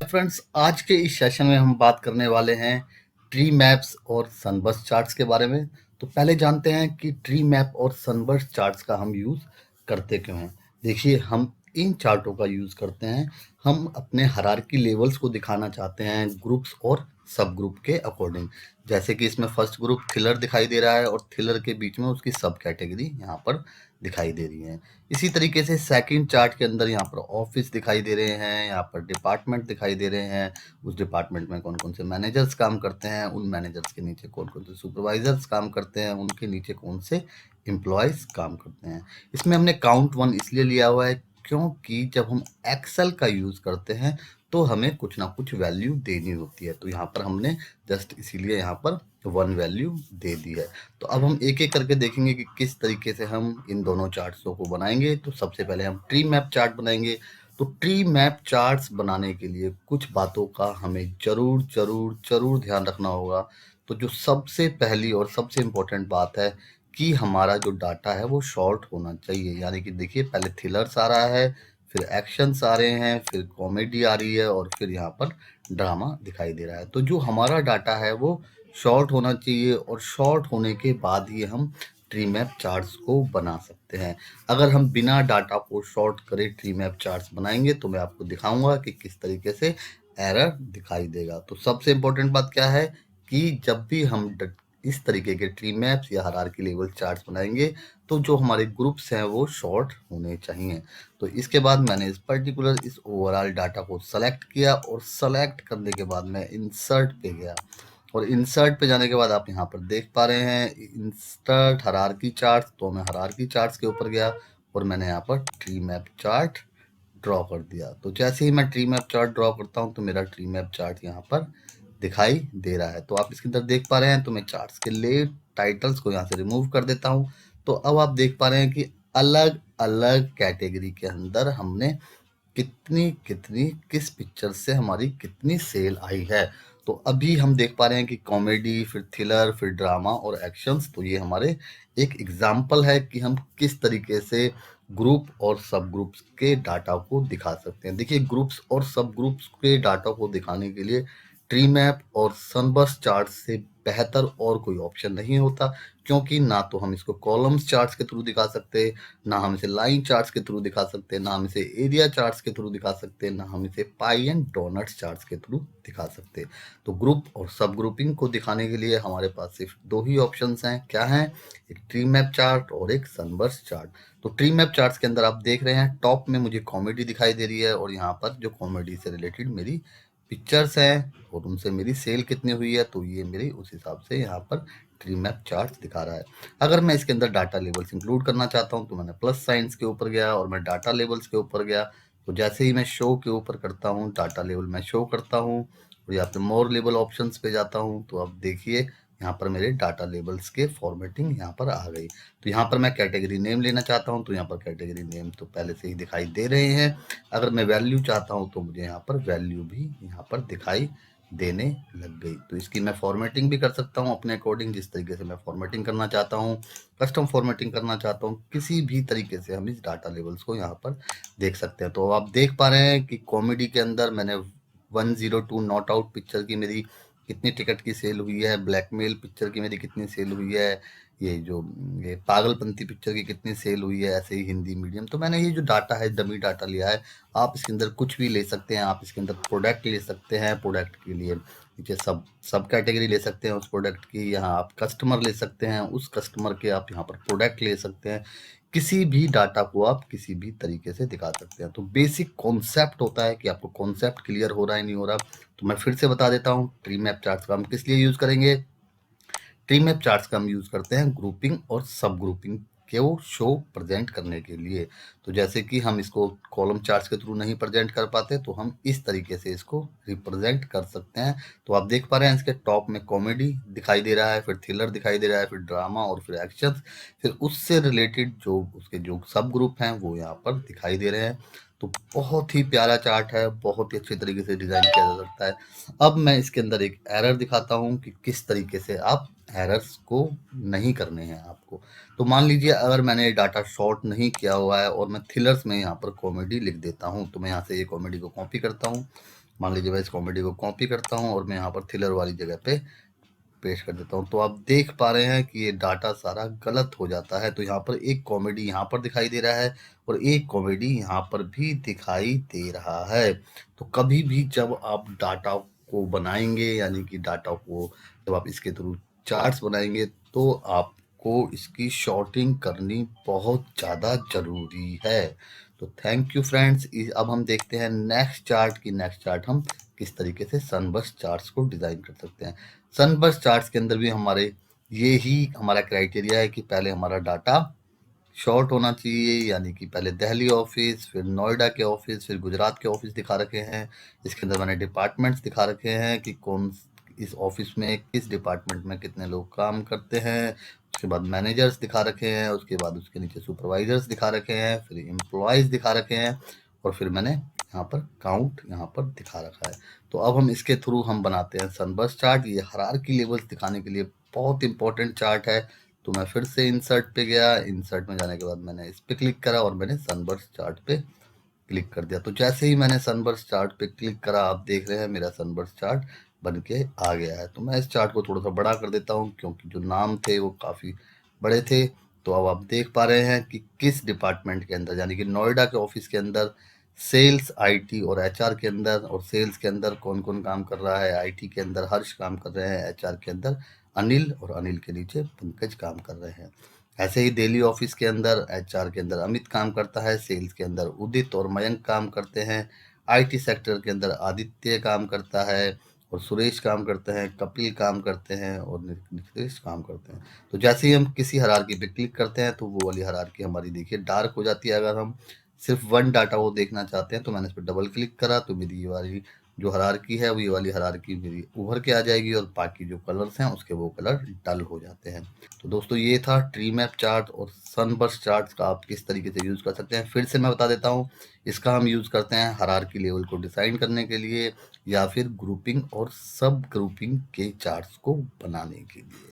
Friends, आज के इस सेशन में हम बात करने वाले हैं ट्री मैप्स और सनबर्स्ट चार्ट्स के बारे में। तो पहले जानते हैं कि ट्री मैप और सनबर्स्ट चार्ट्स का हम यूज़ करते क्यों हैं। देखिए, हम इन चार्टों का यूज़ करते हैं, हम अपने हायरार्की लेवल्स को दिखाना चाहते हैं ग्रुप्स और सब ग्रुप के अकॉर्डिंग। जैसे कि इसमें फर्स्ट ग्रुप थिलर दिखाई दे रहा है और थिलर के बीच में उसकी सब कैटेगरी यहाँ पर दिखाई दे रही है। इसी तरीके से सेकंड चार्ट के अंदर यहाँ पर ऑफिस दिखाई दे रहे हैं, यहाँ पर डिपार्टमेंट दिखाई दे रहे हैं। उस डिपार्टमेंट में कौन कौन से मैनेजर्स काम करते हैं, उन मैनेजर्स के नीचे कौन कौन से सुपरवाइजर्स काम करते हैं, उनके नीचे कौन से एम्प्लॉयज़ काम करते हैं। इसमें हमने काउंट 1 इसलिए लिया हुआ है क्योंकि जब हम एक्सेल का यूज़ करते हैं तो हमें कुछ ना कुछ वैल्यू देनी होती है। तो यहाँ पर हमने जस्ट इसीलिए यहाँ पर 1 वैल्यू दे दी है। तो अब हम एक-एक करके देखेंगे कि किस तरीके से हम इन दोनों चार्ट्सों को बनाएंगे। तो सबसे पहले हम ट्री मैप चार्ट बनाएंगे। तो ट्री मैप चार्ट्स बनाने के लिए कुछ बातों का हमें ज़रूर ज़रूर ज़रूर ध्यान रखना होगा। तो जो सबसे पहली और सबसे इम्पोर्टेंट बात है कि हमारा जो डाटा है वो शॉर्ट होना चाहिए। यानी कि देखिए, पहले थ्रिलर्स आ रहा है, फिर एक्शंस आ रहे हैं, फिर कॉमेडी आ रही है और फिर यहाँ पर ड्रामा दिखाई दे रहा है। तो जो हमारा डाटा है वो शॉर्ट होना चाहिए और शॉर्ट होने के बाद ही हम ट्री मैप चार्ट्स को बना सकते हैं। अगर हम बिना डाटा को शॉर्ट करे ट्री मैप चार्ट्स बनाएंगे तो मैं आपको दिखाऊंगा कि किस तरीके से एरर दिखाई देगा। तो सबसे इम्पोर्टेंट बात क्या है कि जब भी हम इस तरीके के ट्री मैप्स या हायरार्की लेवल चार्ट्स बनाएंगे तो जो हमारे ग्रुप्स हैं वो शॉर्ट होने चाहिए। तो इसके बाद मैंने इस ओवरऑल डाटा को सेलेक्ट किया और सेलेक्ट करने के बाद मैं इंसर्ट पे गया और इंसर्ट पे जाने के बाद आप यहाँ पर देख पा रहे हैं इंसर्ट हायरार्की चार्ट्स। तो मैं हायरार्की चार्ट्स के ऊपर गया और मैंने यहाँ पर ट्री मैप चार्ट ड्रॉ कर दिया। तो जैसे ही मैं ट्री मैप चार्ट ड्रॉ करता हूँ तो मेरा ट्री मैप चार्ट यहाँ पर दिखाई दे रहा है। तो आप इसके अंदर देख पा रहे हैं। तो मैं चार्ट्स के ले टाइटल्स को यहाँ से रिमूव कर देता हूँ। तो अब आप देख पा रहे हैं कि अलग अलग कैटेगरी के अंदर हमने कितनी कितनी किस पिक्चर से हमारी कितनी सेल आई है। तो अभी हम देख पा रहे हैं कि कॉमेडी, फिर थ्रिलर, फिर ड्रामा और एक्शंस। तो ये हमारे एक एग्जाम्पल है कि हम किस तरीके से ग्रुप और सब ग्रुप्स के डाटा को दिखा सकते हैं। देखिए, ग्रुप्स और सब ग्रुप्स के डाटा को दिखाने के लिए ट्री मैप और सनबर्स्ट चार्ट से बेहतर और कोई ऑप्शन नहीं होता, क्योंकि ना तो हम इसको कॉलम्स चार्ट्स के थ्रू दिखा सकते, ना हम इसे लाइन चार्ट्स के थ्रू दिखा सकते, ना हम इसे एरिया चार्ट्स के थ्रू दिखा सकते, ना हम इसे पाई एंड डोनट्स चार्ट्स के थ्रू दिखा सकते। तो ग्रुप और सब ग्रुपिंग को दिखाने के लिए हमारे पास सिर्फ दो ही ऑप्शंस हैं। क्या हैं? एक ट्री मैप चार्ट और एक सनबर्स्ट चार्ट। तो ट्री मैप चार्ट्स के अंदर आप देख रहे हैं टॉप में मुझे कॉमेडी दिखाई दे रही है और यहाँ पर जो कॉमेडी से रिलेटेड मेरी पिक्चर्स हैं और उनसे मेरी सेल कितनी हुई है, तो ये मेरी उस हिसाब से यहाँ पर ट्री मैप चार्ट दिखा रहा है। अगर मैं इसके अंदर डाटा लेबल्स इंक्लूड करना चाहता हूँ तो मैंने प्लस साइंस के ऊपर गया और मैं डाटा लेबल्स के ऊपर गया। तो जैसे ही मैं शो के ऊपर करता हूँ, डाटा लेबल मैं शो करता हूँ और यहाँ पे मोर लेबल ऑप्शंस पे जाता हूँ, तो अब देखिए यहाँ पर मेरे डाटा लेबल्स के फॉर्मेटिंग यहाँ पर आ गई। तो यहाँ पर मैं कैटेगरी नेम लेना चाहता हूँ तो यहाँ पर कैटेगरी नेम तो पहले से ही दिखाई दे रहे हैं। अगर मैं वैल्यू चाहता हूँ तो मुझे यहाँ पर वैल्यू भी यहाँ पर दिखाई देने लग गई। तो इसकी मैं फॉर्मेटिंग भी कर सकता हूँ अपने अकॉर्डिंग, जिस तरीके से मैं फॉर्मेटिंग करना चाहता हूँ, कस्टम फॉर्मेटिंग करना चाहता हूँ, किसी भी तरीके से हम इस डाटा लेवल्स को यहाँ पर देख सकते हैं। तो आप देख पा रहे हैं कि कॉमेडी के अंदर मैंने 102 नॉट आउट पिक्चर की मेरी कितनी टिकट की सेल हुई है, ब्लैकमेल पिक्चर की मेरी कितनी सेल हुई है, ये पागलपंती पिक्चर की कितनी सेल हुई है, ऐसे ही हिंदी मीडियम। तो मैंने ये जो डाटा है डमी डाटा लिया है। आप इसके अंदर कुछ भी ले सकते हैं, आप इसके अंदर प्रोडक्ट ले सकते हैं, प्रोडक्ट के लिए नीचे सब सब कैटेगरी ले सकते हैं उस प्रोडक्ट की। यहाँ आप कस्टमर ले सकते हैं, उस कस्टमर के आप यहाँ पर प्रोडक्ट ले सकते हैं। किसी भी डाटा को आप किसी भी तरीके से दिखा सकते हैं। तो बेसिक कॉन्सेप्ट होता है कि आपको कॉन्सेप्ट क्लियर हो रहा है नहीं हो रहा। तो मैं फिर से बता देता हूँ ट्री मैप चार्ट्स का हम किस लिए यूज करेंगे। ट्री मैप चार्ट्स का हम यूज करते हैं ग्रुपिंग और सब ग्रुपिंग को शो प्रेजेंट करने के लिए। तो जैसे कि हम इसको कॉलम चार्ट्स के थ्रू नहीं प्रेजेंट कर पाते तो हम इस तरीके से इसको रिप्रेजेंट कर सकते हैं। तो आप देख पा रहे हैं इसके टॉप में कॉमेडी दिखाई दे रहा है, फिर थ्रिलर दिखाई दे रहा है, फिर ड्रामा और फिर एक्शन, फिर उससे रिलेटेड जो उसके जो सब ग्रुप हैं वो यहाँ पर दिखाई दे रहे हैं। तो बहुत ही प्यारा चार्ट है, बहुत ही अच्छे तरीके से डिजाइन किया जा सकता है। अब मैं इसके अंदर एक एरर दिखाता हूँ कि किस तरीके से आप एरर्स को नहीं करने हैं आपको। तो मान लीजिए अगर मैंने डाटा शॉर्ट नहीं किया हुआ है और मैं थ्रिलर्स में यहाँ पर कॉमेडी लिख देता हूँ, तो मैं यहाँ से ये कॉमेडी को कॉपी करता हूँ मान लीजिए मैं इस कॉमेडी को कॉपी करता हूँ और मैं यहाँ पर थ्रिलर वाली जगह पे पेश कर देता हूँ, तो आप देख पा रहे हैं कि ये डाटा सारा गलत हो जाता है। तो यहाँ पर एक कॉमेडी यहाँ पर दिखाई दे रहा है और एक कॉमेडी यहाँ पर भी दिखाई दे रहा है। तो कभी भी जब आप डाटा को बनाएंगे, यानी कि डाटा को जब आप इसके थ्रू चार्ट्स बनाएंगे, तो आपको इसकी शॉर्टिंग करनी बहुत ज़्यादा ज़रूरी है। तो थैंक यू फ्रेंड्स। अब हम देखते हैं नेक्स्ट चार्ट की नेक्स्ट चार्ट हम किस तरीके से सनबर्स्ट चार्ट्स को डिज़ाइन कर सकते हैं। सनबर्स्ट चार्ट्स के अंदर भी हमारे ये ही हमारा क्राइटेरिया है कि पहले हमारा डाटा शॉर्ट होना चाहिए, यानी कि पहले दिल्ली ऑफिस, फिर नोएडा के ऑफिस, फिर गुजरात के ऑफिस दिखा रखे हैं। इसके अंदर मैंने डिपार्टमेंट्स दिखा रखे हैं कि कौन इस ऑफिस में किस डिपार्टमेंट में कितने लोग काम करते हैं। उसके बाद मैनेजर्स दिखा रखे हैं, उसके बाद उसके नीचे सुपरवाइजर्स दिखा रखे हैं, फिर एम्प्लॉयज दिखा रखे हैं, और फिर मैंने यहाँ पर काउंट यहाँ पर दिखा रखा है। तो अब हम इसके थ्रू हम बनाते हैं सनबर्स्ट चार्ट। ये हायरार्की लेवल्स दिखाने के लिए बहुत इंपॉर्टेंट चार्ट है। तो मैं फिर से इंसर्ट पे गया, इंसर्ट में जाने के बाद मैंने इस पे क्लिक करा और मैंने सनबर्स्ट चार्ट पे क्लिक कर दिया। तो जैसे ही मैंने सनबर्स्ट चार्ट पे क्लिक करा, आप देख रहे हैं मेरा सनबर्स्ट चार्ट बन के आ गया है। तो मैं इस चार्ट को थोड़ा सा बड़ा कर देता हूँ, क्योंकि जो नाम थे वो काफ़ी बड़े थे। तो अब आप देख पा रहे हैं कि किस डिपार्टमेंट के अंदर, यानी कि नोएडा के ऑफिस के अंदर सेल्स, आईटी और एचआर के अंदर, और सेल्स के अंदर कौन कौन काम कर रहा है, आईटी के अंदर हर्ष काम कर रहे हैं, एचआर के अंदर अनिल, और अनिल के नीचे पंकज काम कर रहे हैं। ऐसे ही दिल्ली ऑफिस के अंदर एचआर के अंदर अमित काम करता है, सेल्स के अंदर उदित और मयंक काम करते हैं, आईटी सेक्टर के अंदर आदित्य काम करता है, और सुरेश काम करते हैं, कपिल काम करते हैं, और नितेश काम करते हैं। तो जैसे ही हम किसी हायरार्की पे क्लिक करते हैं, तो वो वाली हायरार्की हमारी देखिए डार्क हो जाती है। अगर हम सिर्फ वन डाटा वो देखना चाहते हैं, तो मैंने इस पर डबल क्लिक करा, तो मेरी ये वाली जो हायरार्की है वो ये वाली हायरार्की मेरी उभर के आ जाएगी, और बाकी जो कलर्स हैं उसके वो कलर डल हो जाते हैं। तो दोस्तों ये था ट्री मैप चार्ट और सनबर्स्ट चार्ट्स का आप किस तरीके से यूज़ कर सकते हैं। फिर से मैं बता देता हूँ, इसका हम यूज़ करते हैं हायरार्की लेवल को डिसाइन करने के लिए, या फिर ग्रुपिंग और सब ग्रुपिंग के चार्ट्स को बनाने के लिए।